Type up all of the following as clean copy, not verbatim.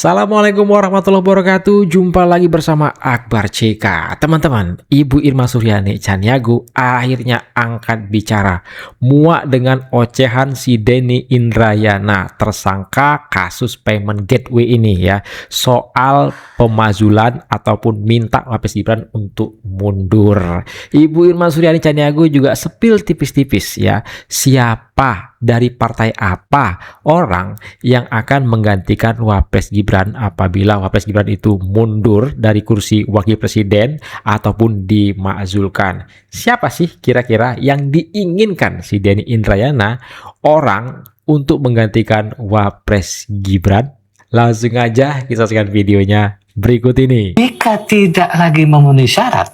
Assalamualaikum warahmatullahi wabarakatuh. Jumpa lagi bersama Akbar CK. Teman-teman, Ibu Irma Suryani Chaniago akhirnya angkat bicara, muak dengan ocehan si Denny Indrayana, tersangka kasus payment gateway ini ya, soal pemazulan ataupun minta Wapres Gibran untuk mundur. Ibu Irma Suryani Chaniago juga sepil tipis-tipis ya, siapa dari partai apa orang yang akan menggantikan Wapres Gibran apabila Wapres Gibran itu mundur dari kursi wakil presiden ataupun dimakzulkan. Siapa sih kira-kira yang diinginkan si Denny Indrayana orang untuk menggantikan Wapres Gibran? Langsung aja kita saksikan videonya berikut ini. Jika tidak lagi memenuhi syarat,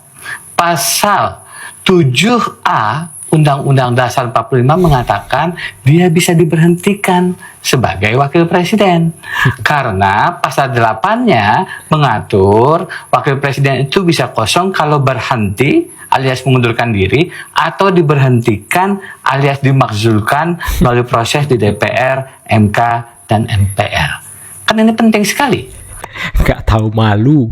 pasal 7A Undang-Undang Dasar 45 mengatakan dia bisa diberhentikan sebagai wakil presiden. Karena pasal 8-nya mengatur wakil presiden itu bisa kosong kalau berhenti alias mengundurkan diri atau diberhentikan alias dimakzulkan melalui proses di DPR, MK, dan MPR. Kan ini penting sekali. Gak tahu malu.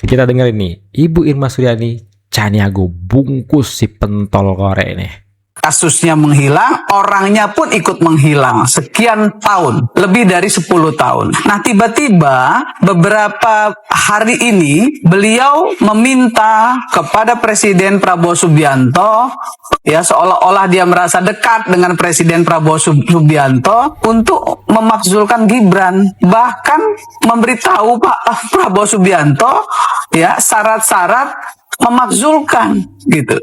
Kita dengar ini, Ibu Irma Suryani Chaniago bungkus si pentol korek ini. Kasusnya menghilang, orangnya pun ikut menghilang. Sekian tahun, lebih dari 10 tahun. Nah, tiba-tiba beberapa hari ini beliau meminta kepada Presiden Prabowo Subianto, ya seolah-olah dia merasa dekat dengan Presiden Prabowo Subianto untuk memakzulkan Gibran. Bahkan memberitahu Pak Prabowo Subianto ya syarat-syarat memakzulkan gitu.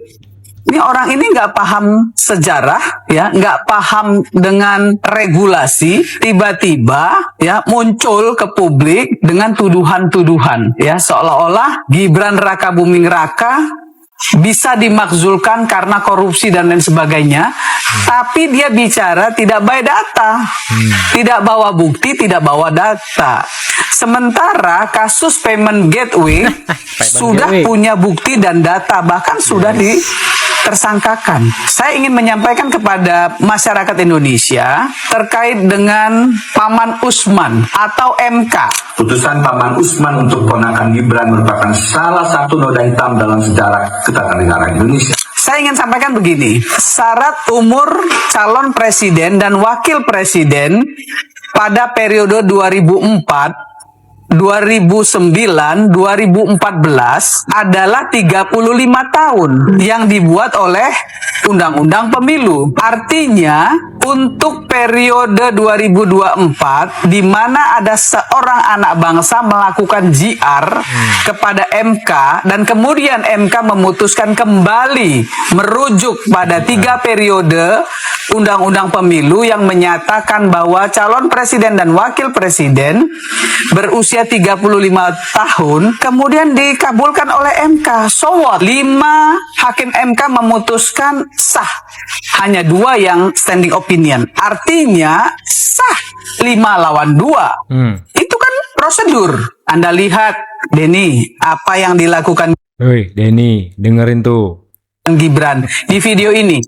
Ini orang ini nggak paham sejarah, ya, nggak paham dengan regulasi, tiba-tiba ya muncul ke publik dengan tuduhan-tuduhan, ya seolah-olah Gibran Raka Buming Raka bisa dimakzulkan karena korupsi dan lain sebagainya, tapi dia bicara tidak by data, tidak bawa bukti, tidak bawa data. Sementara kasus payment gateway sudah punya bukti dan data, bahkan sudah ditersangkakan. Saya ingin menyampaikan kepada masyarakat Indonesia terkait dengan Paman Usman atau MK. Putusan Paman Usman untuk ponakan Gibran merupakan salah satu noda hitam dalam sejarah ketatanegaraan Indonesia. Saya ingin sampaikan begini, syarat umur calon presiden dan wakil presiden pada periode 2004 2009, 2014 adalah 35 tahun yang dibuat oleh Undang-Undang Pemilu. Artinya untuk periode 2024 di mana ada seorang anak bangsa melakukan JR kepada MK dan kemudian MK memutuskan kembali merujuk pada 3 periode Undang-Undang Pemilu yang menyatakan bahwa calon presiden dan wakil presiden berusia 35 tahun kemudian dikabulkan oleh MK. So what? 5 hakim MK memutuskan sah. Hanya 2 yang standing opinion. Artinya sah 5 lawan 2. Itu kan prosedur. Anda lihat, Denny, apa yang dilakukan Woi, Denny, dengerin tuh Gibran di video ini.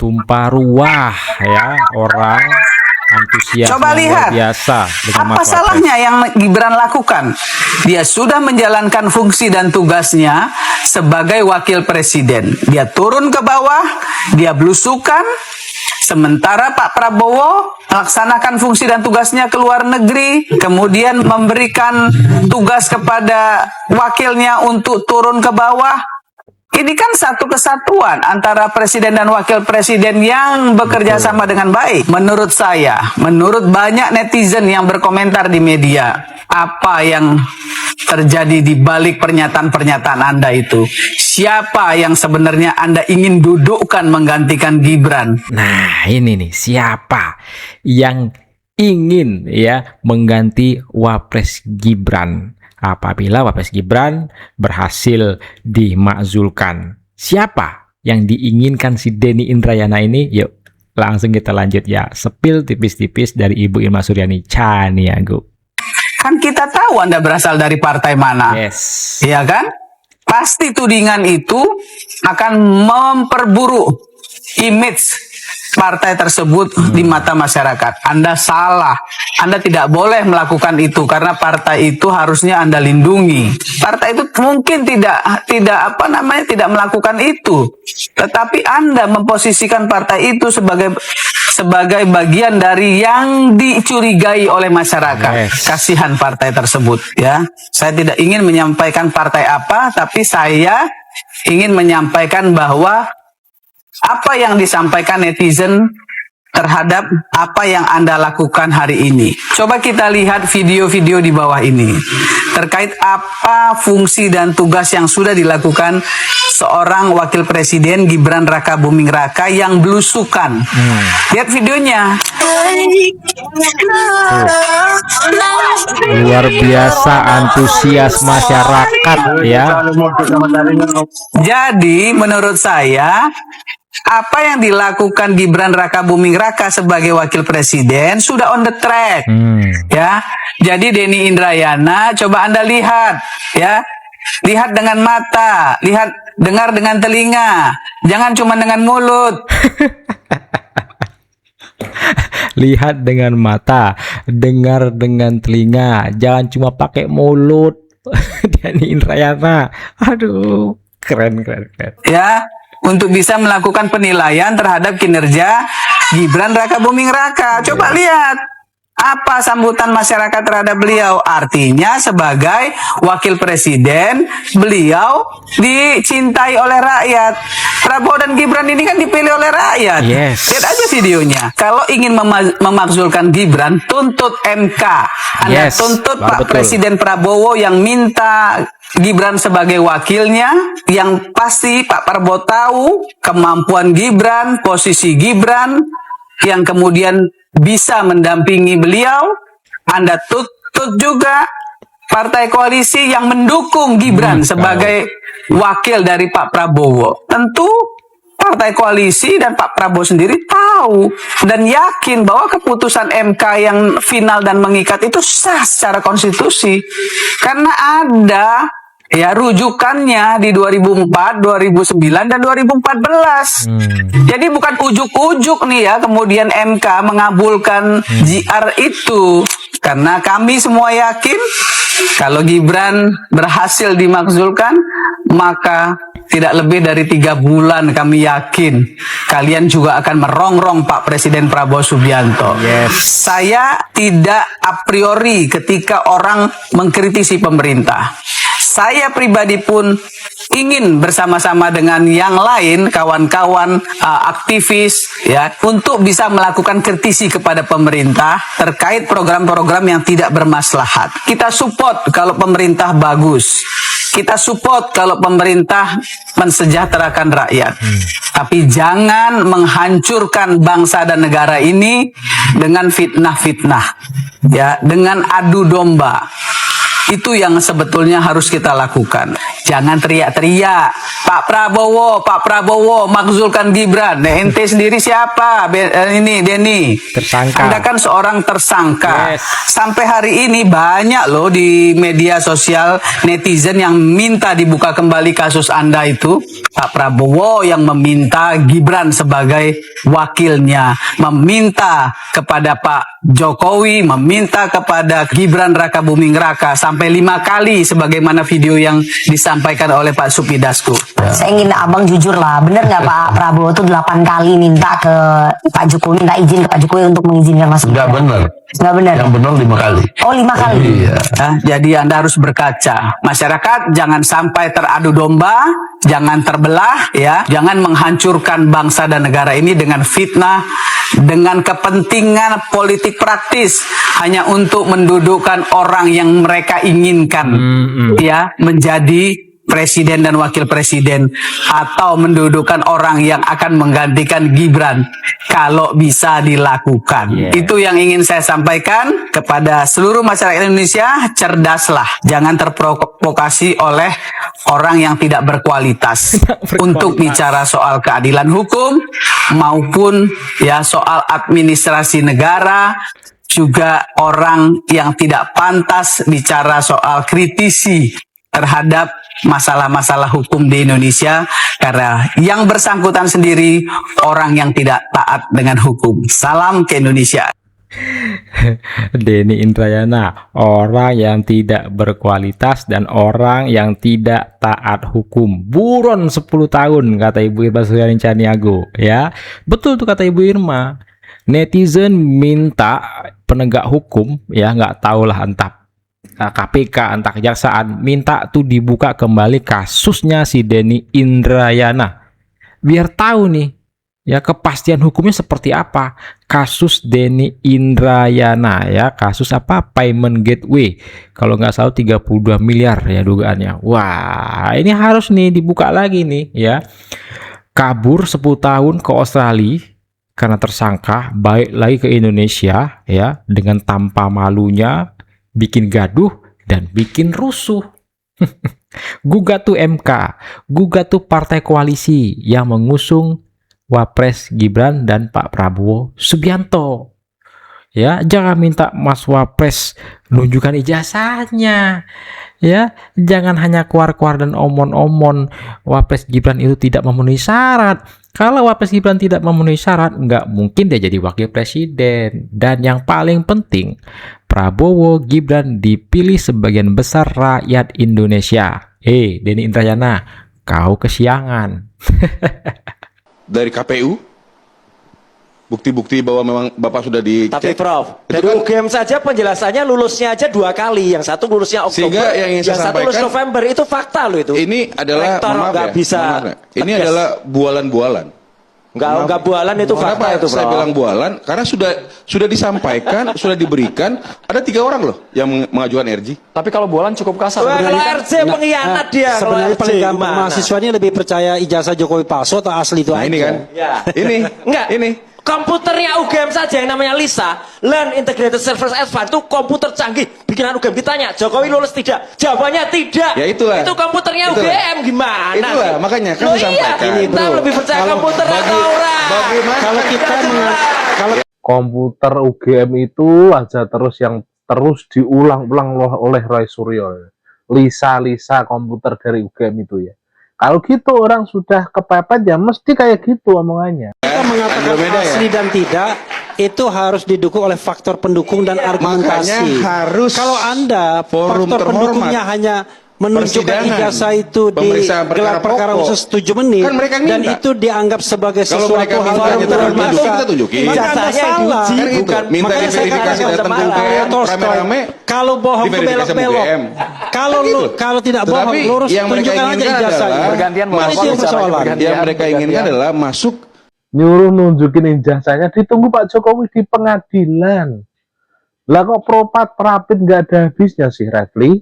Tumpah ruah ya, orang antusias Coba lihat biasa dengan apa salahnya yang Gibran lakukan. Dia sudah menjalankan fungsi dan tugasnya sebagai wakil presiden. Dia turun ke bawah, dia belusukan. Sementara Pak Prabowo melaksanakan fungsi dan tugasnya ke luar negeri, kemudian memberikan tugas kepada wakilnya untuk turun ke bawah. Ini kan satu kesatuan antara presiden dan wakil presiden yang bekerja sama dengan baik. Menurut saya, menurut banyak netizen yang berkomentar di media, apa yang terjadi di balik pernyataan-pernyataan Anda itu? Siapa yang sebenarnya Anda ingin dudukkan menggantikan Gibran? Nah, ini nih, siapa yang ingin ya mengganti Wapres Gibran apabila Wapres Gibran berhasil dimakzulkan? Siapa yang diinginkan si Denny Indrayana ini? Yuk langsung kita lanjut ya, sepil tipis-tipis dari Ibu Irma Suryani Chaniago. Kan kita tahu Anda berasal dari partai mana. Yes. Iya kan? Pasti tudingan itu akan memperburuk image partai tersebut di mata masyarakat. Anda salah. Anda tidak boleh melakukan itu karena partai itu harusnya Anda lindungi. Partai itu mungkin tidak melakukan itu. Tetapi Anda memposisikan partai itu sebagai bagian dari yang dicurigai oleh masyarakat. Yes. Kasihan partai tersebut, ya. Saya tidak ingin menyampaikan partai apa, tapi saya ingin menyampaikan bahwa apa yang disampaikan netizen terhadap apa yang Anda lakukan hari ini. Coba kita lihat video-video di bawah ini terkait apa fungsi dan tugas yang sudah dilakukan seorang wakil presiden Gibran Rakabuming Raka yang belusukan. Lihat videonya. Luar biasa antusias masyarakat ya. Jadi menurut saya apa yang dilakukan Gibran Rakabuming Raka sebagai wakil presiden sudah on the track, ya. Jadi Denny Indrayana, coba Anda lihat, ya, lihat dengan mata, dengar dengan telinga, jangan cuma dengan mulut. Lihat dengan mata, dengar dengan telinga, jangan cuma pakai mulut. Denny Indrayana, aduh, keren. Ya, untuk bisa melakukan penilaian terhadap kinerja Gibran Rakabuming Raka. Coba lihat apa sambutan masyarakat terhadap beliau. Artinya sebagai wakil presiden beliau dicintai oleh rakyat. Prabowo dan Gibran ini kan dipilih oleh rakyat. Yes. Lihat aja videonya. Kalau ingin memakzulkan Gibran, tuntut MK. Anda Yes, tuntut Pak betul. Presiden Prabowo yang minta Gibran sebagai wakilnya, yang pasti Pak Prabowo tahu kemampuan Gibran, posisi Gibran, yang kemudian bisa mendampingi beliau. Anda tuntut juga partai koalisi yang mendukung Gibran sebagai wakil dari Pak Prabowo. Tentu partai koalisi dan Pak Prabowo sendiri tahu dan yakin bahwa keputusan MK yang final dan mengikat itu sah secara konstitusi. Karena ada ya rujukannya di 2004, 2009, dan 2014. Jadi bukan ujuk-ujuk nih ya kemudian MK mengabulkan JR itu. Karena kami semua yakin kalau Gibran berhasil dimakzulkan, maka tidak lebih dari 3 bulan kami yakin kalian juga akan merongrong Pak Presiden Prabowo Subianto. Yes. Saya tidak a priori ketika orang mengkritisi pemerintah. Saya pribadi pun ingin bersama-sama dengan yang lain, kawan-kawan aktivis, ya, untuk bisa melakukan kritisi kepada pemerintah terkait program-program yang tidak bermaslahat. Kita support kalau pemerintah bagus. Kita support kalau pemerintah mensejahterakan rakyat. Tapi jangan menghancurkan bangsa dan negara ini dengan fitnah-fitnah, ya, dengan adu domba. Itu yang sebetulnya harus kita lakukan. Jangan teriak-teriak. Pak Prabowo, makzulkan Gibran. Nah, ente sendiri siapa? Ini Denny. Tersangka. Anda kan seorang tersangka. Yes. Sampai hari ini banyak loh di media sosial netizen yang minta dibuka kembali kasus Anda itu. Pak Prabowo yang meminta Gibran sebagai wakilnya, meminta kepada Pak Jokowi, meminta kepada Gibran Rakabuming Raka sampai 5 kali sebagaimana video yang disampaikan oleh Pak Supidasku. Saya ingin abang jujur lah, bener nggak Pak Prabowo tuh 8 kali minta ke Pak Jokowi, minta izin ke Pak Jokowi untuk mengizinkan masuk? Enggak benar. Nggak benar. Yang benar 5 kali. Oh 5 kali. Iya. Nah, jadi Anda harus berkaca. Masyarakat jangan sampai teradu domba, jangan terbelah, ya, jangan menghancurkan bangsa dan negara ini dengan fitnah, dengan kepentingan politik praktis hanya untuk mendudukkan orang yang mereka inginkan, ya, menjadi presiden dan wakil presiden, atau mendudukkan orang yang akan menggantikan Gibran kalau bisa dilakukan. Yeah. Itu yang ingin saya sampaikan kepada seluruh masyarakat Indonesia. Cerdaslah, jangan terprovokasi oleh orang yang tidak berkualitas untuk bicara soal keadilan hukum maupun ya soal administrasi negara. Juga orang yang tidak pantas bicara soal kritisi terhadap masalah-masalah hukum di Indonesia karena yang bersangkutan sendiri orang yang tidak taat dengan hukum. Salam ke Indonesia. Denny Indrayana, orang yang tidak berkualitas dan orang yang tidak taat hukum. Buron 10 tahun kata Ibu Irma Suryani Chaniago, ya. Betul tuh kata Ibu Irma. Netizen minta penegak hukum, ya, nggak tahulah entah KPK, entah kejaksaan, minta tuh dibuka kembali kasusnya si Denny Indrayana. Biar tahu nih, ya, kepastian hukumnya seperti apa. Kasus Denny Indrayana, ya, kasus apa? Payment Gateway. Kalau nggak salah 32 miliar ya dugaannya. Wah, ini harus nih dibuka lagi nih, ya. Kabur 10 tahun ke Australia karena tersangka, balik lagi ke Indonesia, ya, dengan tanpa malunya bikin gaduh dan bikin rusuh. Gugat tuh MK, gugat tuh partai koalisi yang mengusung Wapres Gibran dan Pak Prabowo Subianto. Ya, jangan minta Mas Wapres nunjukkan ijazahnya. Ya, jangan hanya keluar-keluar dan omon-omon Wapres Gibran itu tidak memenuhi syarat. Kalau Wapres Gibran tidak memenuhi syarat, nggak mungkin dia jadi wakil presiden. Dan yang paling penting, Prabowo Gibran dipilih sebagian besar rakyat Indonesia. Denny Indrayana, kau kesiangan. Dari KPU, bukti-bukti bahwa memang Bapak sudah dicek. Tapi Prof, Itu dari kan- UGM saja penjelasannya lulusnya aja 2 kali. Yang satu lulusnya Oktober, Sehingga yang ingin saya satu lulus sampaikan, November. Itu fakta loh itu. Ini adalah, Rektor mohon maaf nggak ya, bisa mohon maaf ya. Ini tegas. adalah bualan-bualan. Nggak bualan itu fakta Kenapa itu, saya Prof. bilang bualan? Karena sudah disampaikan, sudah diberikan. Ada 3 orang loh yang mengajukan RG. Tapi kalau bualan cukup kasar. Wah, Sebenarnya kalau kan- RJ pengkhianat dia. Kalau Sebenarnya RJ paling gampang gimana? mahasiswa ini lebih percaya ijazah Jokowi palsu atau asli itu Nah aja. ini kan, Ya. ini, Enggak. ini. Komputernya UGM saja yang namanya LISA, Learn Integrated Service Advanced, itu komputer canggih. Bikinan UGM ditanya, Jokowi lulus tidak? Jawabannya tidak. Ya itulah. Itu komputernya Itulah. UGM gimana? Itulah, sih? makanya kan Loh saya iya, sampaikan. kita Bro, lebih percaya kalau komputer atau orang? Bagaimana? Kalau kita kalau komputer UGM itu aja terus yang terus diulang-ulang oleh Roy Suryo. Lisa komputer dari UGM itu ya. Kalau gitu orang sudah kepepet ya mesti kayak gitu omongannya. kita mengatakan Beda ya? asli dan tidak, itu harus didukung oleh faktor pendukung dan argumentasi. Makanya harus Kalau Anda forum faktor terhormat. pendukungnya hanya menunjukkan Persidangan. ijazah itu di Pemeriksaan gelar perkara pokok. khusus 7 menit Kan mereka dan minta. itu dianggap sebagai Kalau sesuatu mereka hal minta yang kita terhormat, tunjuk, kita tunjukin. maka Anda Ijazahnya salah. diuji, Kan itu, bukan minta Makanya saya diverifikasi katakan datang ke Pak UGM, Tolstoy, rame-rame. kalau bohong ke Diverifikasi sama belok-belok, UGM. kalau Kan gitu. kalau tidak bohong Tetapi lurus yang mereka tunjukkan aja inginkan ijazahnya. adalah Bergantian Kan itu yang bicaranya, persoalan. bergantian. Yang mereka inginkan adalah masuk. Nyuruh nunjukin ijazahnya ditunggu Pak Jokowi di pengadilan. Lah kok propit nggak ada habisnya sih Refli?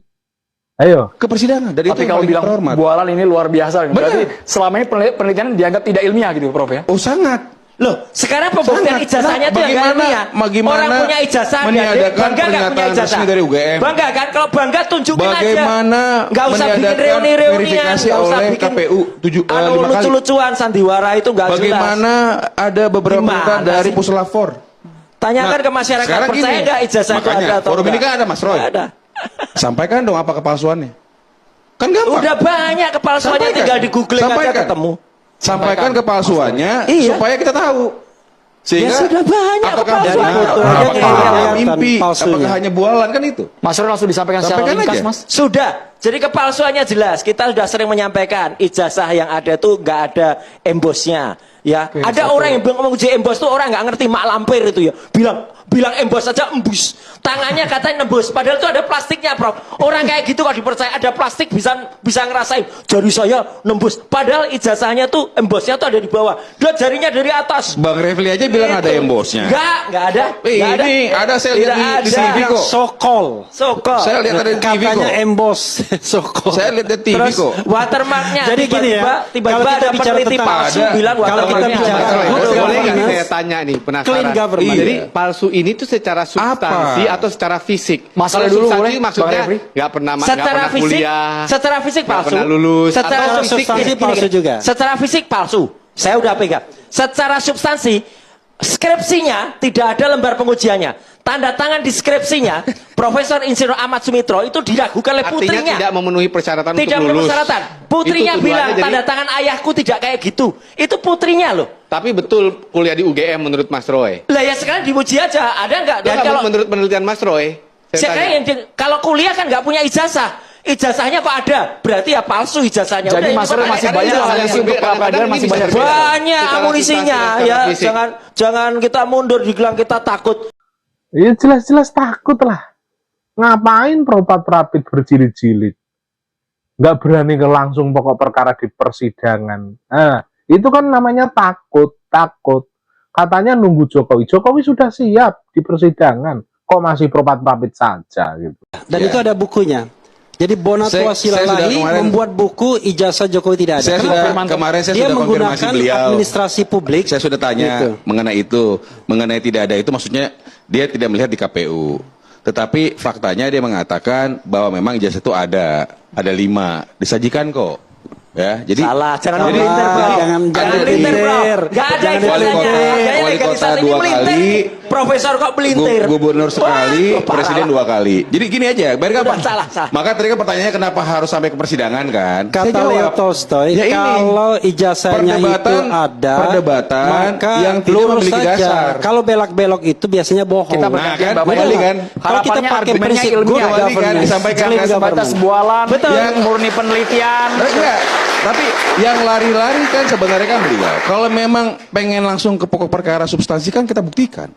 Ayo. Ke persidangan. Dan Tapi itu kalau paling bilang terhormat. bualan ini luar biasa. Benar. Berarti selama ini penelitian dianggap tidak ilmiah gitu Prof ya. Oh sangat. Loh, sekarang pembuktian Sangat. ijazahnya Nah, itu yang bagaimana- ilmiah. bagaimana Orang punya ijazah, meniadakan bangga nggak punya pernyataan ijazah? resmi dari UGM? Bangga kan? Kalau bangga tunjukin aja. Bagaimana Nggak usah bikin meniadakan reuni-reunian, verifikasi nggak usah oleh bikin KPU 5 kali? lucu-lucuan sandiwara itu nggak jelas. Bagaimana ada beberapa Gimana pernyataan dari sih? Puslapor? Tanyakan Nah, ke masyarakat, sekarang percaya gini, nggak ijazah itu makanya, ada atau forum ini enggak? kan ada, Mas Roy. Nggak ada. Sampaikan dong apa kepalsuannya. Kan gampang. Udah banyak kepalsuannya, Sampaikan. tinggal di googling aja Sampaikan. ketemu. Sampaikan kepalsuannya Iya. supaya kita tahu. Sehingga Ya sudah banyak apakah kepalsuan. Dari foto aja apakah kelihatan hanya mimpi, palsunya. apakah hanya bualan kan itu? Mas Roy langsung disampaikan secara Sampaikan ringkas aja. Mas. Sudah, jadi kepalsuannya jelas. Kita sudah sering menyampaikan ijazah yang ada tuh nggak ada embosnya. Ya, ada orang yang bilang menguji embos tuh orang nggak ngerti mak lampir itu ya. Bilang embos saja embus. Tangannya katanya nembus, padahal itu ada plastiknya, Prof. Orang kayak gitu kalau dipercaya ada plastik bisa ngerasain. Jari saya nembus, padahal ijazahnya tuh embosnya tuh ada di bawah. Dia jarinya dari atas. Bang Refli aja bilang ada embosnya. Nggak ada. Nggak Ini ada saya lihat Tidak di TV kok. Sokol. Sokol. Saya lihat ada di TV Katanya kok. embos. Sokol. Saya lihat di TV Terus kok. watermarknya Jadi gini ya, tiba-tiba kalau kita ada bicara peneliti tentang- palsu ada- bilang kalau kita watermarknya bicara ada. good Boleh nggak governance, saya tanya nih, penasaran. clean government. Jadi palsu ini tuh secara substansi Apa? atau secara fisik? Masalah Kalau dulu substansi boleh, Bang maksudnya Refli? nggak pernah Secara fisik, kuliah, secara fisik nggak palsu. pernah lulus, Secara atau fisik substansi palsu juga. Secara fisik palsu. Saya udah pegang. Secara substansi skripsinya tidak ada lembar pengujiannya. tanda tangan deskripsinya Profesor Insinyur Ahmad Sumitro itu diragukan oleh Artinya putrinya. tidak memenuhi persyaratan Tidak untuk memenuhi lulus. persyaratan. Putrinya Itu bilang tuduhannya, jadi- tanda tangan ayahku tidak kayak gitu. Itu putrinya loh. Tapi betul kuliah di UGM menurut Mas Roy. Lah ya sekarang diuji aja. Ada nggak? Dan Enggak, kalau menurut penelitian Mas Roy, saya sekarang tanya. kalau kuliah kan nggak punya ijazah. Ijazahnya kok ada? Berarti ya palsu ijazahnya. Jadi Udah, Mas ini Roy kan masih ada banyak ijazahnya. amunisi untuk pra peradilan, masih banyak. Banyak Secara amunisinya substansi, ya. secara fisik. Jangan kita mundur dibilang kita takut. Ya jelas-jelas takut lah. Ngapain Propad-Rapid berjilid-jilid? Nggak berani ke langsung pokok perkara di persidangan. Nah, itu kan namanya takut. Katanya nunggu Jokowi. Jokowi sudah siap di persidangan. Kok masih Propad-Rapid saja gitu. Dan itu ada bukunya. Jadi Bonato Saya sudah Silalahi kemarin- membuat buku ijazah Jokowi tidak ada. Saya Kenapa? kemarin saya Dia sudah konfirmasi menggunakan beliau. administrasi publik. Saya sudah tanya Gitu. mengenai itu, mengenai tidak ada itu maksudnya dia tidak melihat di KPU. Tetapi faktanya dia mengatakan bahwa memang ijazah itu ada 5, disajikan kok. Ya, jadi Salah, jangan jadi- melintir, bro. jangan Jangan melintir, bro. melintir. Gak ada Jangan ijazahnya. melintir. Gaya Wali kota legalisasi ini 2 melintir. kali, Profesor kok melintir. Gubernur sekali, Wah, parah presiden lah. 2 kali. Jadi gini aja, biar Udah, gampang. salah. Maka tadi kan pertanyaannya kenapa harus sampai ke persidangan kan? Saya Kata jawab, Leo Tolstoy, ya ini, kalau ijazahnya itu ada, perdebatan maka yang tidak lurus memiliki saja. dasar. Kalau belak-belok itu biasanya bohong. Kita Nah, bergantian kan, Bapak kembali Ibu. kan? Kalau kita Harapannya pakai argumennya prinsip ilmiah. good Kembali kan, governance, disampaikan clean kan, Sebatas government. bualan, Betul. yang murni penelitian. Enggak, tapi yang lari-lari kan sebenarnya kan beliau. Kalau memang pengen langsung ke pokok perkara substansi kan kita buktikan.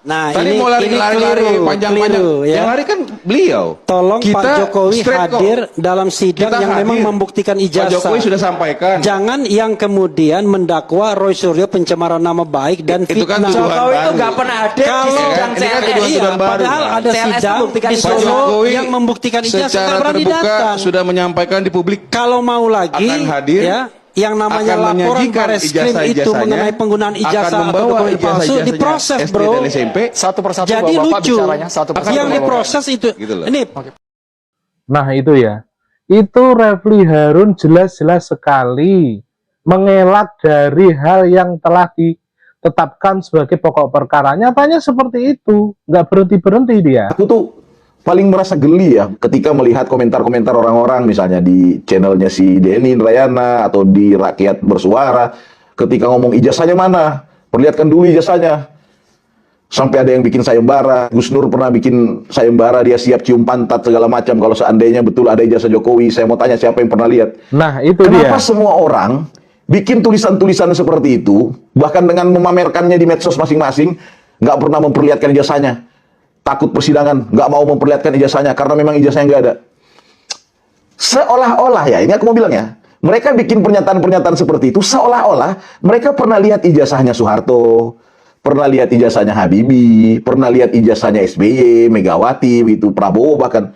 Nah, Tadi ini mau lari keliru, panjang-panjang. keliru, ya. Yang lari kan beliau. Tolong Kita Pak Jokowi straight kok. hadir dalam sidang Kita yang memang hadir. membuktikan ijazah. Pak Jokowi sudah sampaikan. Jangan yang kemudian mendakwa Roy Suryo pencemaran nama baik dan Itu kan fitnah. tuduhan Jokowi itu baru. nggak pernah hadir di Kalau- sidang Ini kan CLS. tuduhan-tuduhan baru. Padahal ada CLS sidang membuktikan di ijazah. Pak Solo Jokowi yang membuktikan ijazah secara tak berani terbuka datang. sudah menyampaikan di publik. Kalau mau lagi Akan hadir, ya yang namanya akan laporan menyajikan Bareskrim itu ijazah-ijazahnya, mengenai penggunaan akan ijazah atau membawa dokumen palsu ijazah-ijazahnya diproses, SD bro. dan SMP. Satu persatu Jadi Bapak lucu. bicaranya, satu persatu Yang Bapak. diproses itu. Gitu loh. Ini Nah itu ya, itu Refli Harun jelas-jelas sekali mengelak dari hal yang telah ditetapkan sebagai pokok perkara. Nyatanya seperti itu, nggak berhenti-berhenti dia. Aku tuh paling merasa geli ya ketika melihat komentar-komentar orang-orang misalnya di channelnya si Denny Indrayana atau di Rakyat Bersuara ketika ngomong ijazahnya mana, perlihatkan dulu ijazahnya. Sampai ada yang bikin sayembara. Gus Nur pernah bikin sayembara, dia siap cium pantat segala macam kalau seandainya betul ada ijazah Jokowi. Saya mau tanya siapa yang pernah lihat. Nah itu Kenapa dia. semua orang bikin tulisan-tulisan seperti itu, bahkan dengan memamerkannya di medsos masing-masing, nggak pernah memperlihatkan ijazahnya. Takut persidangan, nggak mau memperlihatkan ijazahnya karena memang ijazahnya nggak ada. Seolah-olah ya, ini aku mau bilang ya, mereka bikin pernyataan-pernyataan seperti itu seolah-olah mereka pernah lihat ijazahnya Soeharto, pernah lihat ijazahnya Habibie, pernah lihat ijazahnya SBY, Megawati, itu Prabowo bahkan.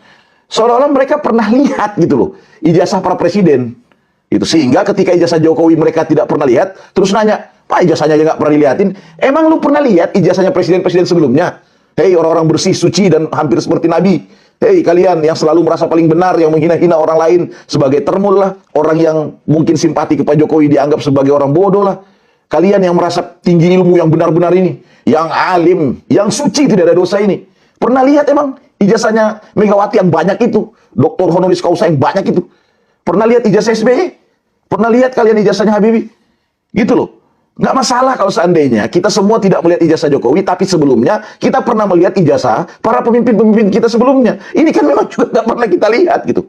Seolah-olah mereka pernah lihat gitu loh, ijazah para presiden. Itu sehingga ketika ijazah Jokowi mereka tidak pernah lihat, terus nanya, Pak ijazahnya aja nggak pernah dilihatin, emang lu pernah lihat ijazahnya presiden-presiden sebelumnya? Hei orang-orang bersih, suci, dan hampir seperti Nabi. Hei kalian yang selalu merasa paling benar, yang menghina-hina orang lain sebagai termul lah. Orang yang mungkin simpati ke Pak Jokowi dianggap sebagai orang bodoh lah. Kalian yang merasa tinggi ilmu yang benar-benar ini. Yang alim, yang suci, tidak ada dosa ini. Pernah lihat emang ijazahnya Megawati yang banyak itu? Doktor honoris causa yang banyak itu? Pernah lihat ijazah SBY? Pernah lihat kalian ijazahnya Habibie? Gitu loh. Nggak masalah kalau seandainya kita semua tidak melihat ijazah Jokowi, tapi sebelumnya kita pernah melihat ijazah para pemimpin-pemimpin kita sebelumnya. Ini kan memang juga nggak pernah kita lihat gitu.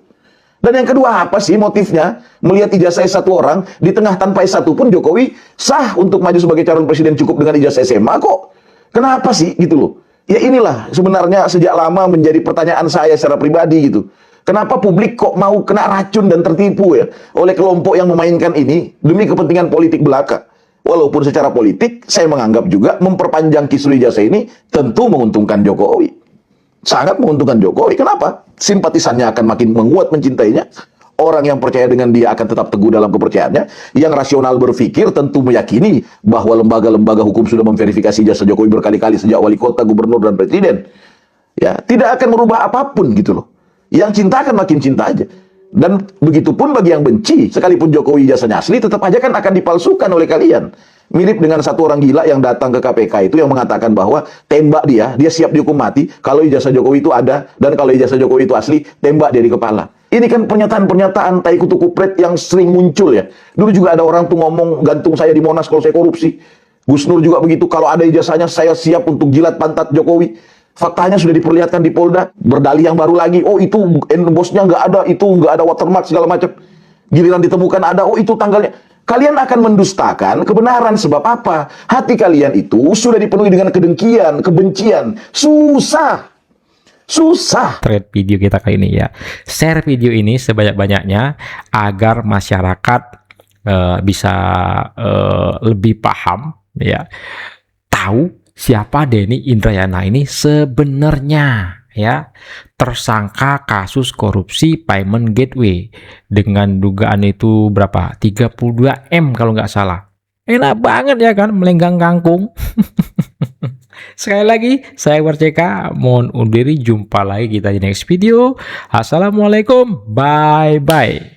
Dan yang kedua apa sih motifnya melihat ijazah S1 orang di tengah tanpa S1 pun Jokowi sah untuk maju sebagai calon presiden cukup dengan ijazah SMA kok. Kenapa sih gitu loh? Ya inilah sebenarnya sejak lama menjadi pertanyaan saya secara pribadi gitu. Kenapa publik kok mau kena racun dan tertipu ya oleh kelompok yang memainkan ini demi kepentingan politik belaka? Walaupun secara politik saya menganggap juga memperpanjang kisru ijazah ini tentu menguntungkan Jokowi. Sangat menguntungkan Jokowi. Kenapa? Simpatisannya akan makin menguat mencintainya. Orang yang percaya dengan dia akan tetap teguh dalam kepercayaannya. Yang rasional berpikir tentu meyakini bahwa lembaga-lembaga hukum sudah memverifikasi ijazah Jokowi berkali-kali sejak wali kota, gubernur, dan presiden. Ya, tidak akan merubah apapun gitu loh. Yang cinta akan makin cinta aja. Dan begitu pun bagi yang benci, sekalipun Jokowi ijazahnya asli, tetap aja kan akan dipalsukan oleh kalian. Mirip dengan satu orang gila yang datang ke KPK itu yang mengatakan bahwa tembak dia siap dihukum mati kalau ijazah Jokowi itu ada, dan kalau ijazah Jokowi itu asli, tembak dia di kepala. Ini kan pernyataan-pernyataan tai kutu kupret yang sering muncul ya. Dulu juga ada orang tuh ngomong, gantung saya di Monas kalau saya korupsi. Gus Nur juga begitu, kalau ada ijazahnya saya siap untuk jilat pantat Jokowi. Faktanya sudah diperlihatkan di Polda, berdalih yang baru lagi, oh itu bosnya nggak ada, itu nggak ada watermark segala macam. Giliran ditemukan ada, oh itu tanggalnya. Kalian akan mendustakan kebenaran. Sebab apa? Hati kalian itu sudah dipenuhi dengan kedengkian, kebencian. Susah. Thread video kita kali ini ya. Share video ini sebanyak-banyaknya agar masyarakat bisa lebih paham ya. Tahu siapa Denny Indrayana ini sebenarnya ya, tersangka kasus korupsi payment gateway dengan dugaan itu berapa? 32 M kalau nggak salah. Enak banget ya kan, melenggang kangkung. Sekali lagi, saya Akbar CK, mohon undur diri, jumpa lagi kita di next video. Assalamualaikum, bye-bye.